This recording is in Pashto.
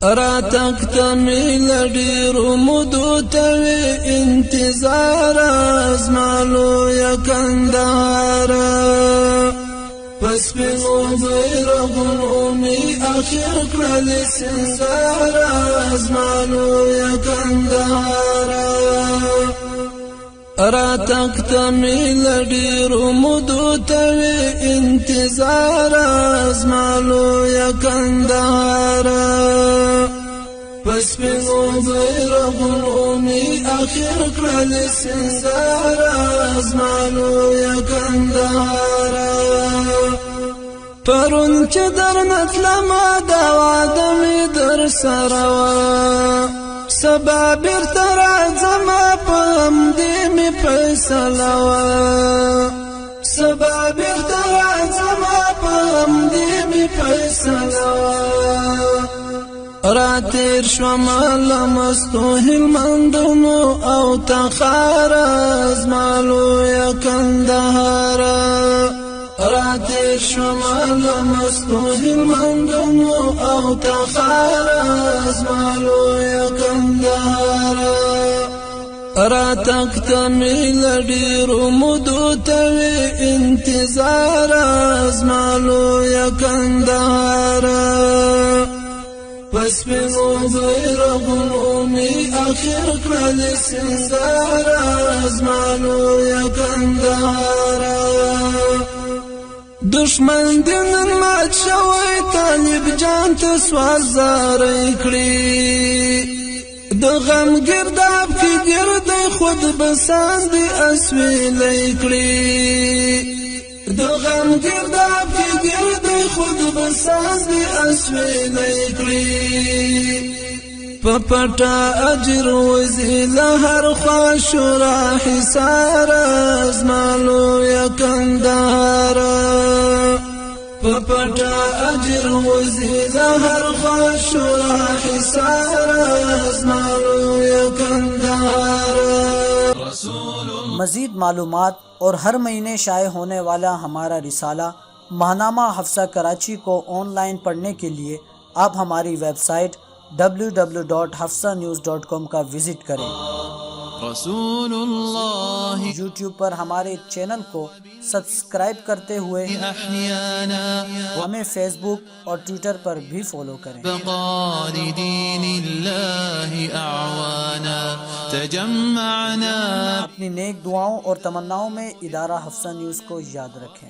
راتک تمیل ډیر مودو توی انتظار ازمالو یا کندهار پس پینو بیرغون اومی اخیر کړل سنگار ازمالو یا کندهار راتک تمیل ډیر مودو توی انتظار ازمالو یا کندهار پس پینو بیرغون اومی اخیر کړل سنگار ازمالو یا کندهار پرون چې در نتلما دا وعده می در سره وا سبا بیرته راځم په همدې می فیصله وا سبا بیرته راځم په همدې می فیصله وا راتیر شوم لمستو هلمندونو او تخار ازمالو یا کندهار راتیر شوم لمستو هلمندونو او تخار ازمالو یا کندهار راتک تمیل ډیر مودو توی انتظار ازمالو یا کندهار پس پینو بیرغون اومی اخیر کړل سنگار ازمالو یا کندهار دشمن دنن مات شوی طالب جان ته سوال زاری کړی د غم گرداب کی گرد خود بساند اسویلی کړی د غم گرداب کی گرد خود بساند اسویلی کړی پپټا اجر وزیل هر خاشورا حسار ازمالو یا کندهار پپټا اجر وزیل هر خاشورا حسار ازمالو یا کندهار مزید معلومات اور ہر مہینے شائع ہونے والا ہمارا رسالہ ماہنامہ حفصہ کراچی کو آن لائن پڑھنے کے لیے آپ ہماری ویب سائٹ www.hafsanews.com کا وزٹ کریں رسول اللہ یوٹیوب پر ہمارے چینل کو سبسکرائب کرتے ہوئے ہمیں فیس بک اور ٹویٹر پر بھی فالو کریں بقاء لدین اللہ اعوانا تجمعنا اپنی نیک دعاؤں اور تمناؤں میں ادارہ حفصہ نیوز کو یاد رکھیں